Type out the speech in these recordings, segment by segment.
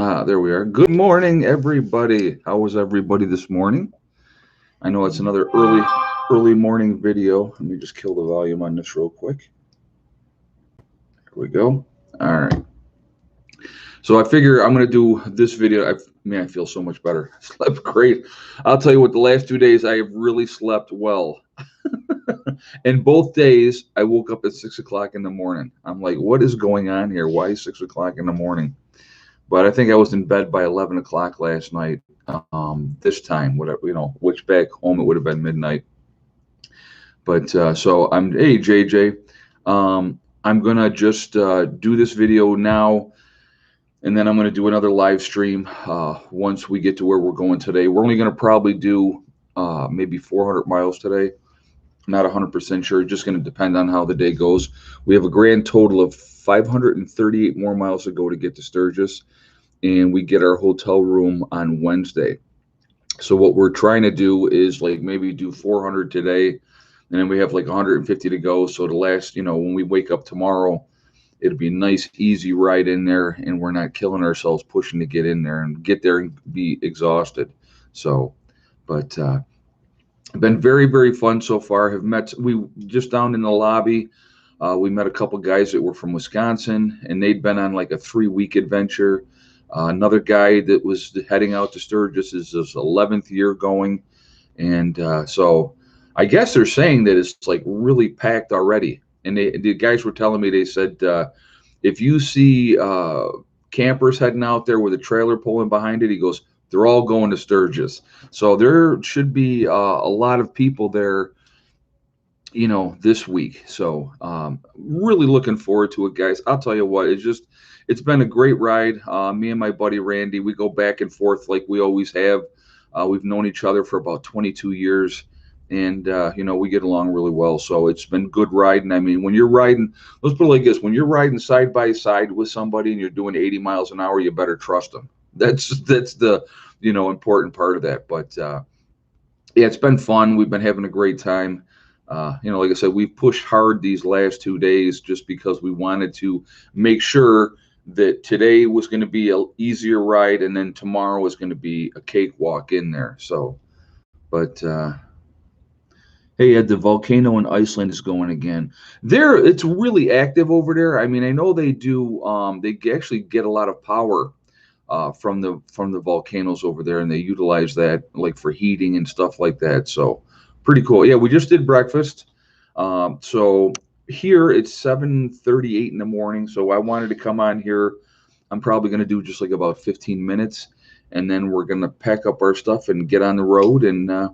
There we are. Good morning, everybody. How was everybody this morning? I know it's another early morning video. Let me just kill the volume on this real quick. There we go. All right. So I figure I'm going to do this video. I feel so much better. I slept great. I'll tell you what, the last 2 days I have really slept well. And both days I woke up at 6 o'clock in the morning. I'm like, what is going on here? Why 6 o'clock in the morning? But I think I was in bed by 11 o'clock last night. This time, whatever, which back home it would have been midnight. But so hey, JJ, I'm going to just do this video now. And then I'm going to do another live stream once we get to where we're going today. We're only going to probably do maybe 400 miles today. Not 100% sure. Just going to depend on how the day goes. We have a grand total of 538 more miles to go to get to Sturgis. And we get our hotel room on Wednesday. So what we're trying to do is like maybe do 400 today. And then we have like 150 to go. So the last, when we wake up tomorrow, it'll be a nice, easy ride in there, and we're not killing ourselves pushing to get in there and get there and be exhausted. So, but been very, very fun so far. We just down in the lobby, we met a couple guys that were from Wisconsin, and they'd been on like a 3-week adventure. Another guy that was heading out to Sturgis is his 11th year going, and so I guess they're saying that it's like really packed already. And the guys were telling me, they said, if you see campers heading out there with a trailer pulling behind it, he goes, they're all going to Sturgis. So there should be a lot of people there, this week. So really looking forward to it, guys. I'll tell you what, it's been a great ride. Me and my buddy Randy, we go back and forth like we always have. We've known each other for about 22 years. And, we get along really well. So it's been good riding. I mean, when you're riding, let's put it like this, when you're riding side by side with somebody and you're doing 80 miles an hour, you better trust them. That's the, important part of that. But, yeah, it's been fun. We've been having a great time. Like I said, we've pushed hard these last 2 days just because we wanted to make sure that today was going to be an easier ride. And then tomorrow was going to be a cakewalk in there. So, but, hey, Ed, the volcano in Iceland is going again. It's really active over there. I mean, I know they do. They actually get a lot of power from the volcanoes over there, and they utilize that like for heating and stuff like that. So pretty cool. Yeah, we just did breakfast. So here it's 7:38 in the morning. So I wanted to come on here. I'm probably going to do just like about 15 minutes, and then we're going to pack up our stuff and get on the road and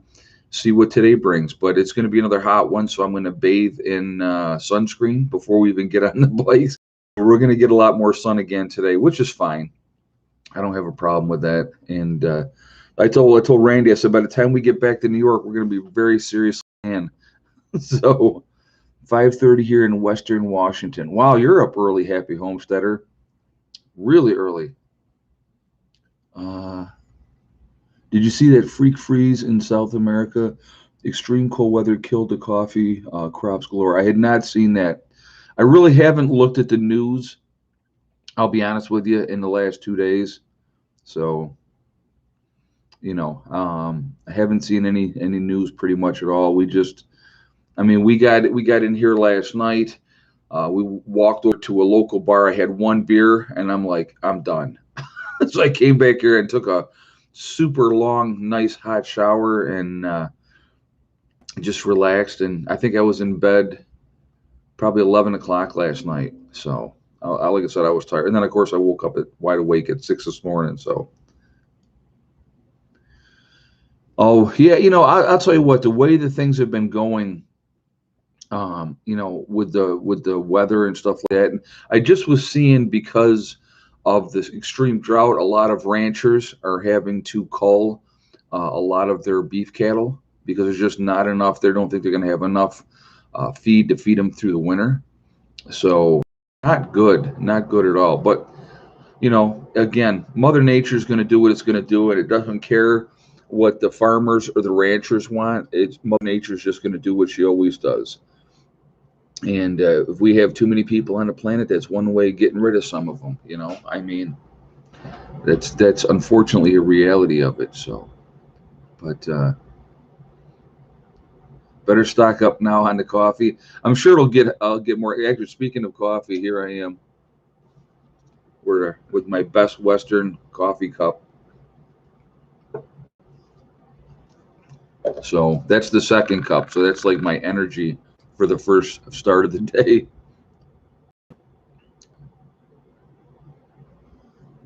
see what today brings. But it's going to be another hot one, so I'm going to bathe in sunscreen before we even get on the bikes. We're going to get a lot more sun again today, which is fine. I don't have a problem with that. And I told Randy, I said, by the time we get back to New York, we're going to be very serious. So 5:30 here in Western Washington. Wow, you're up early, Happy Homesteader. Really early. Did you see that freak freeze in South America? Extreme cold weather killed the coffee crops galore. I had not seen that. I really haven't looked at the news, I'll be honest with you, in the last 2 days. So, I haven't seen any news pretty much at all. We got in here last night. We walked over to a local bar. I had one beer, and I'm like, I'm done. So I came back here and took a super long, nice hot shower and just relaxed. And I think I was in bed probably 11 o'clock last night. So like I said, I was tired. And then of course I woke up wide awake at 6 this morning. So, oh yeah, I'll tell you what, the way that things have been going, with the weather and stuff like that. And I just was seeing, because of this extreme drought, a lot of ranchers are having to cull a lot of their beef cattle because there's just not enough. They don't think they're going to have enough feed to feed them through the winter. So not good at all. But, again, Mother Nature is going to do what it's going to do, and it doesn't care what the farmers or the ranchers want. Mother Nature is just going to do what she always does. And if we have too many people on the planet, that's one way of getting rid of some of them. I mean, That's unfortunately a reality of it. So, but better stock up now on the coffee. I'm sure I'll get more. Actually, speaking of coffee, here I am. With my Best Western coffee cup. So that's the second cup. So that's like my energy for the first start of the day.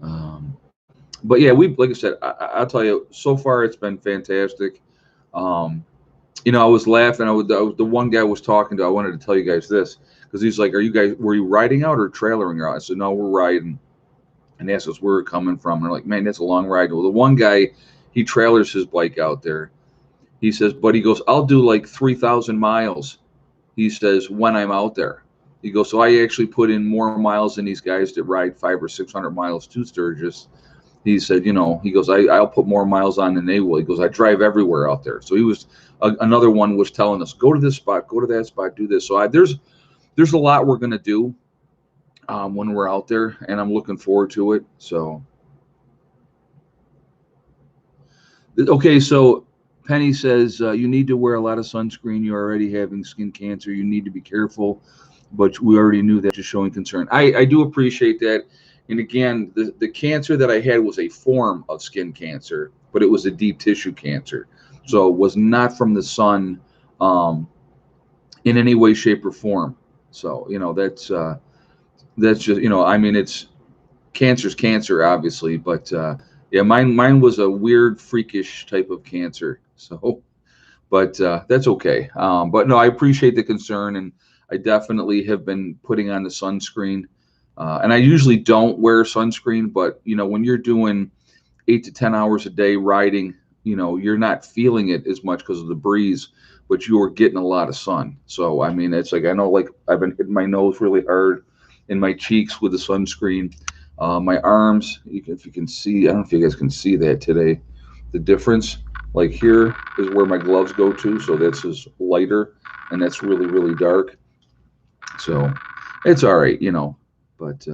Um, but yeah, like I said, I'll tell you, so far it's been fantastic. Um, I was laughing. The one guy I was talking to. I wanted to tell you guys this because he's like, were you riding out or trailering out?" I said, "No, we're riding." And he asked us where we're coming from. And we're like, "Man, that's a long ride." Well, the one guy, he trailers his bike out there. He says, but he goes, "I'll do like 3,000 miles." He says, "when I'm out there." He goes, "So I actually put in more miles than these guys that ride 500 or 600 miles to Sturgis." He said, he goes, I'll put more miles on than they will. He goes, "I drive everywhere out there." So he was, another one was telling us, go to this spot, go to that spot, do this. So there's a lot we're going to do when we're out there, and I'm looking forward to it. So, okay, so Penny says, you need to wear a lot of sunscreen. You're already having skin cancer. You need to be careful, but we already knew that, just showing concern. I do appreciate that. And again, the cancer that I had was a form of skin cancer, but it was a deep tissue cancer. So it was not from the sun um, in any way, shape, or form. So, that's just, I mean, it's cancer's cancer, obviously, but yeah, mine was a weird, freakish type of cancer. So, but that's okay. But no, I appreciate the concern, and I definitely have been putting on the sunscreen. And I usually don't wear sunscreen, but when you're doing 8 to 10 hours a day riding, you're not feeling it as much because of the breeze, but you are getting a lot of sun. So I mean, it's like, I know, like, I've been hitting my nose really hard in my cheeks with the sunscreen. My arms, if you can see, I don't know if you guys can see that today, the difference. Like, here is where my gloves go to, so this is lighter, and that's really, really dark. So it's all right. But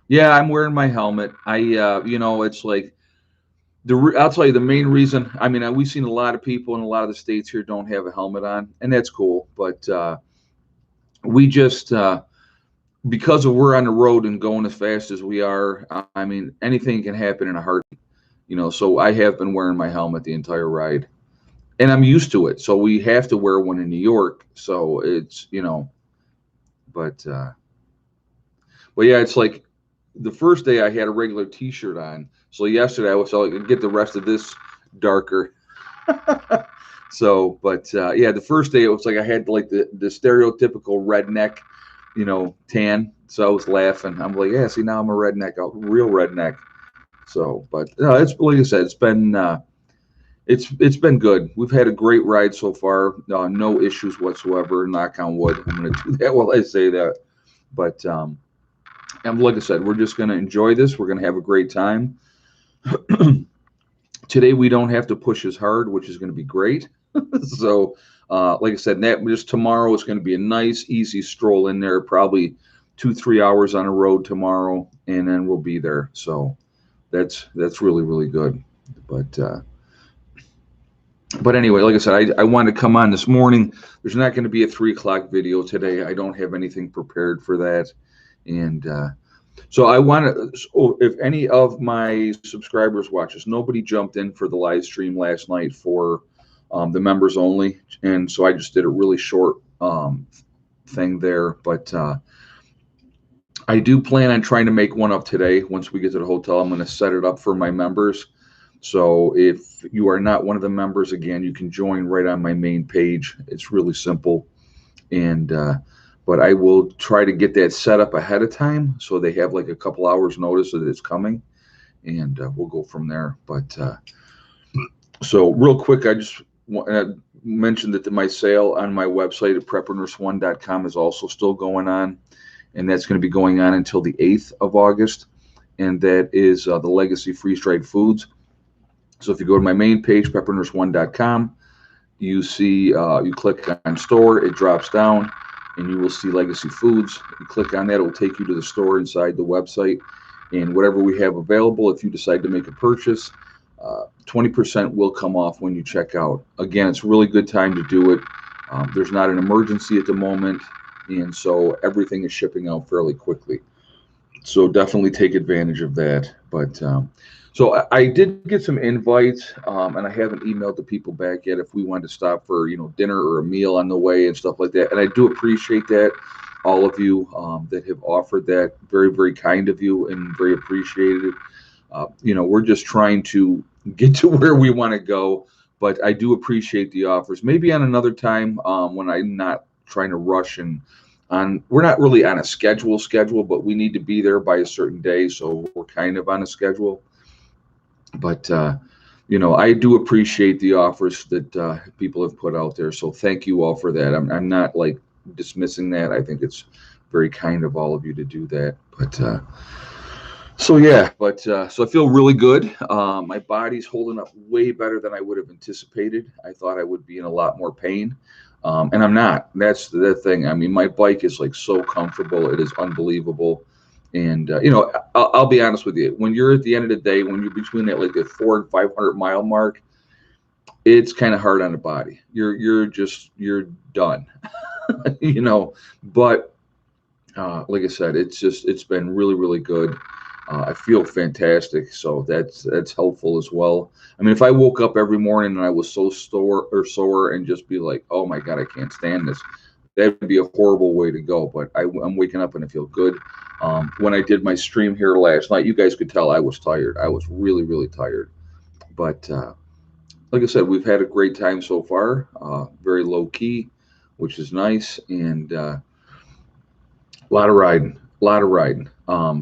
yeah, I'm wearing my helmet. It's like, I'll tell you the main reason. I mean, we've seen a lot of people in a lot of the states here don't have a helmet on, and that's cool. But we just because of we're on the road and going as fast as we are. I mean, anything can happen in a heartbeat. So I have been wearing my helmet the entire ride, and I'm used to it. So we have to wear one in New York. So it's but well, yeah, it's like the first day I had a regular T-shirt on. So yesterday I was like, get the rest of this darker. So, but yeah, the first day it was like I had like the stereotypical redneck, tan. So I was laughing. I'm like, yeah, see, now I'm a redneck, a real redneck. So, but no, it's like I said, it's been good. We've had a great ride so far. No issues whatsoever. Knock on wood. I'm going to do that while I say that. But and like I said, we're just going to enjoy this. We're going to have a great time. Today we don't have to push as hard, which is going to be great. So, like I said, just tomorrow is going to be a nice, easy stroll in there. Probably 2-3 hours on a road tomorrow, and then we'll be there. So that's really, really good. But anyway, like I said, I wanted to come on this morning. There's not going to be a 3 o'clock video today. I don't have anything prepared for that. And so I want to, so if any of my subscribers watch this, nobody jumped in for the live stream last night for the members only. And so I just did a really short thing there. But I do plan on trying to make one up today. Once we get to the hotel, I'm going to set it up for my members. So if you are not one of the members, again, you can join right on my main page. It's really simple. And but I will try to get that set up ahead of time so they have like a couple hours notice that it's coming, and we'll go from there. But so real quick, I just mentioned that my sale on my website at preppernurse1.com is also still going on, and that's going to be going on until the 8th of August, and that is the Legacy Freeze-Dried Foods. So if you go to my main page, preppernurse1.com, you see, you click on store, it drops down, and you will see Legacy Foods. You click on that, it will take you to the store inside the website, And whatever we have available, if you decide to make a purchase, 20% will come off when you check out. Again, it's a really good time to do it. There's not an emergency at the moment, and so everything is shipping out fairly quickly. So definitely take advantage of that. But so I did get some invites, and I haven't emailed the people back yet if we wanted to stop for dinner or a meal on the way and stuff like that. And I do appreciate that, all of you that have offered that. Very, very kind of you and very appreciated. We're just trying to get to where we want to go, but I do appreciate the offers. Maybe on another time when I'm not trying to rush and we're not really on a schedule, but we need to be there by a certain day, so we're kind of on a schedule. But I do appreciate the offers that people have put out there. So thank you all for that. I'm not like dismissing that. I think it's very kind of all of you to do that. But so I feel really good. My body's holding up way better than I would have anticipated. I thought I would be in a lot more pain. And I'm not. That's the thing. I mean, my bike is like so comfortable. It is unbelievable. And I'll be honest with you. When you're at the end of the day, when you're between that like the 400 and 500 mile mark, it's kind of hard on the body. You're done. But like I said, it's been really, really good. I feel fantastic, so that's helpful as well. I mean, if I woke up every morning and I was so sore and just be like, oh my God, I can't stand this, that would be a horrible way to go. But I'm waking up and I feel good. When I did my stream here last night, you guys could tell I was tired. I was really, really tired. But like I said, we've had a great time so far. Very low key, which is nice, and a lot of riding.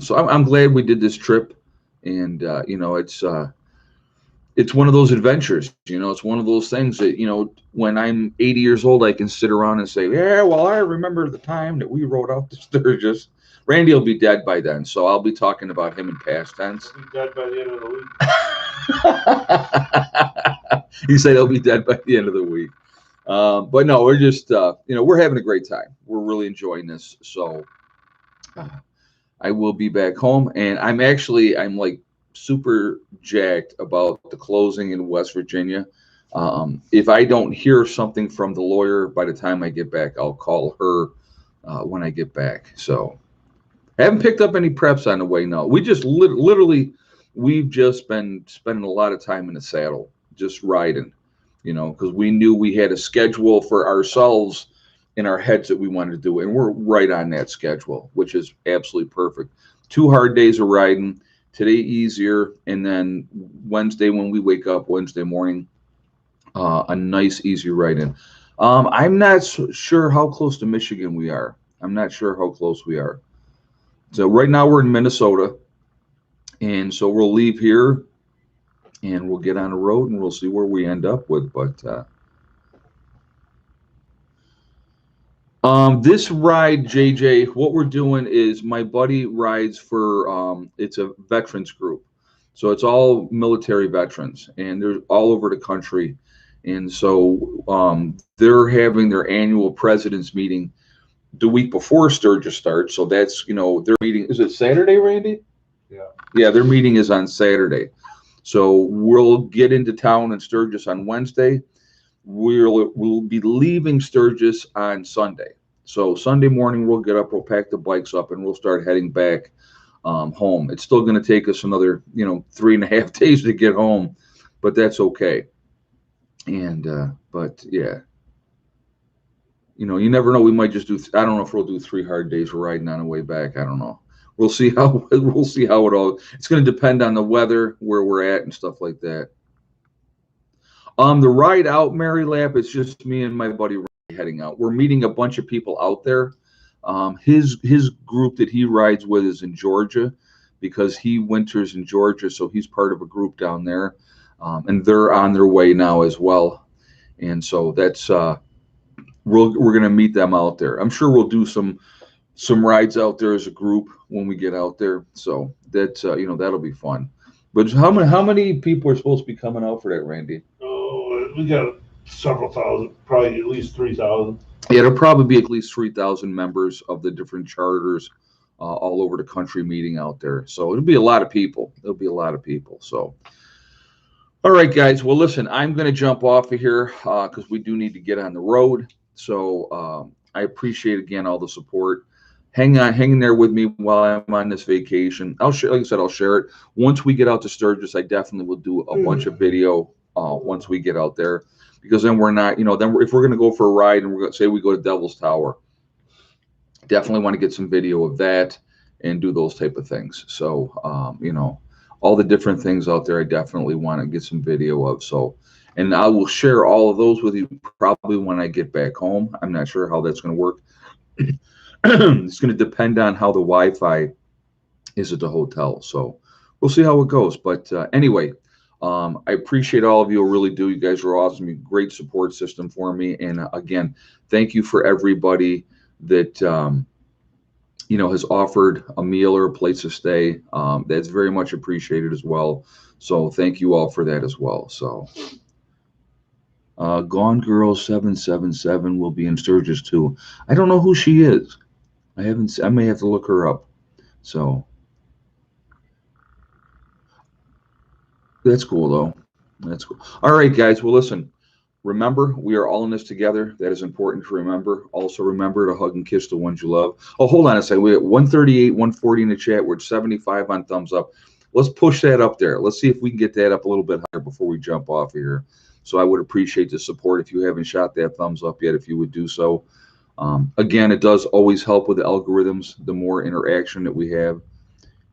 So I'm glad we did this trip, and it's one of those adventures. It's one of those things that when I'm 80 years old, I can sit around and say, yeah, well, I remember the time that we rode out to Sturgis. Randy will be dead by then, so I'll be talking about him in past tense. He'll be dead by the end of the week. You say he'll be dead by the end of the week. But no, we're just we're having a great time. We're really enjoying this. So I will be back home, and I'm like super jacked about the closing in West Virginia. If I don't hear something from the lawyer by the time I get back, I'll call her when I get back. So I haven't picked up any preps on the way. No, we just literally we've just been spending a lot of time in the saddle, just riding, because we knew we had a schedule for ourselves in our heads that we wanted to do, and we're right on that schedule, which is absolutely perfect. 2 hard days of riding, today easier, and then Wednesday when we wake up Wednesday morning, a nice easy ride in. I'm not sure how close to Michigan we are. I'm not sure how close we are. So right now we're in Minnesota, and so we'll leave here and we'll get on the road and we'll see where we end up with. But this ride, JJ, what we're doing is my buddy rides for it's a veterans group. So it's all military veterans, and they're all over the country. And so they're having their annual president's meeting the week before Sturgis starts. So that's, their meeting. Is it Saturday, Randy? Yeah. Yeah, their meeting is on Saturday. So we'll get into town in Sturgis on Wednesday. We'll be leaving Sturgis on Sunday. So Sunday morning we'll get up, we'll pack the bikes up, and we'll start heading back home. It's still going to take us another 3.5 days to get home, but that's okay. And but yeah, you never know. We might just do. I don't know if we'll do 3 hard days riding on the way back. I don't know. We'll see how it all. It's going to depend on the weather, where we're at, and stuff like that. The ride out, Mary Lap, it's just me and my buddy Randy heading out. We're meeting a bunch of people out there. His group that he rides with is in Georgia, because he winters in Georgia, so he's part of a group down there, and they're on their way now as well. And so that's we're gonna meet them out there. I'm sure we'll do some rides out there as a group when we get out there. So that's that'll be fun. But how many people are supposed to be coming out for that, Randy? Oh, we got several thousand, probably at least 3,000. Yeah, it'll probably be at least 3,000 members of the different charters all over the country meeting out there. So it'll be a lot of people. There'll be a lot of people. So, all right, guys. Well, listen, I'm going to jump off of here because we do need to get on the road. So I appreciate again all the support. Hang in there with me while I'm on this vacation. I'll share, like I said, I'll share it once we get out to Sturgis. I definitely will do a bunch of video once we get out there, because then we're not, if we're going to go for a ride and we're going to say we go to Devil's Tower, definitely want to get some video of that and do those type of things. So, all the different things out there, I definitely want to get some video of. So, and I will share all of those with you probably when I get back home. I'm not sure how that's going to work. It's going to depend on how the Wi-Fi is at the hotel. So we'll see how it goes. But anyway, I appreciate all of you. I really do. You guys are awesome. You great support system for me. And again, thank you for everybody that has offered a meal or a place to stay. That's very much appreciated as well. So thank you all for that as well. So Gone Girl 777 will be in Sturgis too. I don't know who she is. I may have to look her up. So that's cool though. That's cool. All right, guys. Well, listen. Remember, we are all in this together. That is important to remember. Also, remember to hug and kiss the ones you love. Oh, hold on a second. We're at 138, 140 in the chat. We're at 75 on thumbs up. Let's push that up there. Let's see if we can get that up a little bit higher before we jump off here. So I would appreciate the support if you haven't shot that thumbs up yet, if you would do so. Again, it does always help with the algorithms, the more interaction that we have.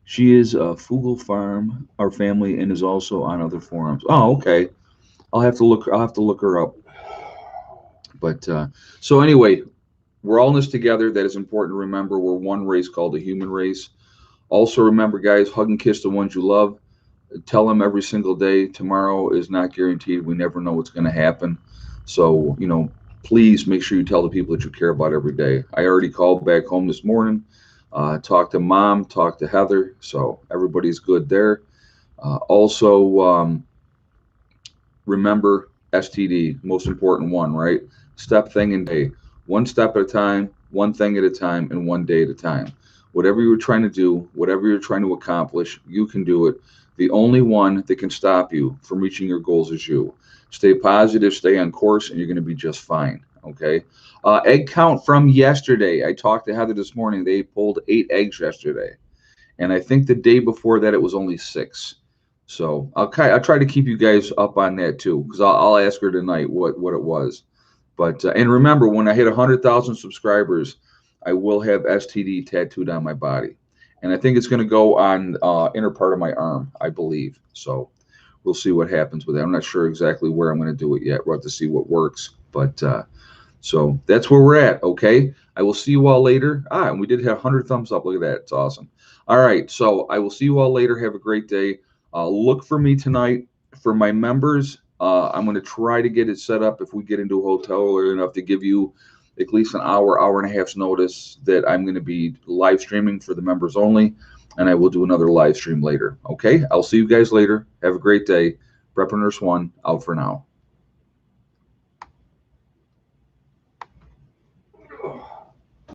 She is a Fugel Farm, our family, and is also on other forums. Oh, okay. I'll have to look her up. But so anyway, we're all in this together. That is important to remember. We're one race called the human race. Also remember, guys, hug and kiss the ones you love. Tell them every single day. Tomorrow is not guaranteed. We never know what's going to happen. So, please make sure you tell the people that you care about every day. I already called back home this morning, talked to Mom, talked to Heather. So everybody's good there. Also, remember STD, most important one, right? Step, thing, and day. One step at a time, one thing at a time, and one day at a time. Whatever you're trying to do, whatever you're trying to accomplish, you can do it. The only one that can stop you from reaching your goals is you. Stay positive, stay on course, and you're going to be just fine, okay? Egg count from yesterday. I talked to Heather this morning. They pulled 8 eggs yesterday. And I think the day before that, it was only 6. So I'll try to keep you guys up on that too, because I'll ask her tonight what it was. But and remember, when I hit 100,000 subscribers, I will have STD tattooed on my body, and I think it's going to go on inner part of my arm, I believe. So we'll see what happens with that. I'm not sure exactly where I'm going to do it yet. We'll have to see what works. But so that's where we're at. Okay, I will see you all later. And we did have 100 thumbs up. Look at that. It's awesome. All right, so I will see you all later. Have a great day. Look for me tonight for my members. I'm going to try to get it set up if we get into a hotel early enough to give you at least an hour and a half's notice that I'm going to be live streaming for the members only, and I will do another live stream later. Okay, I'll see you guys later. Have a great day. Prepper Nurse 1 out for now.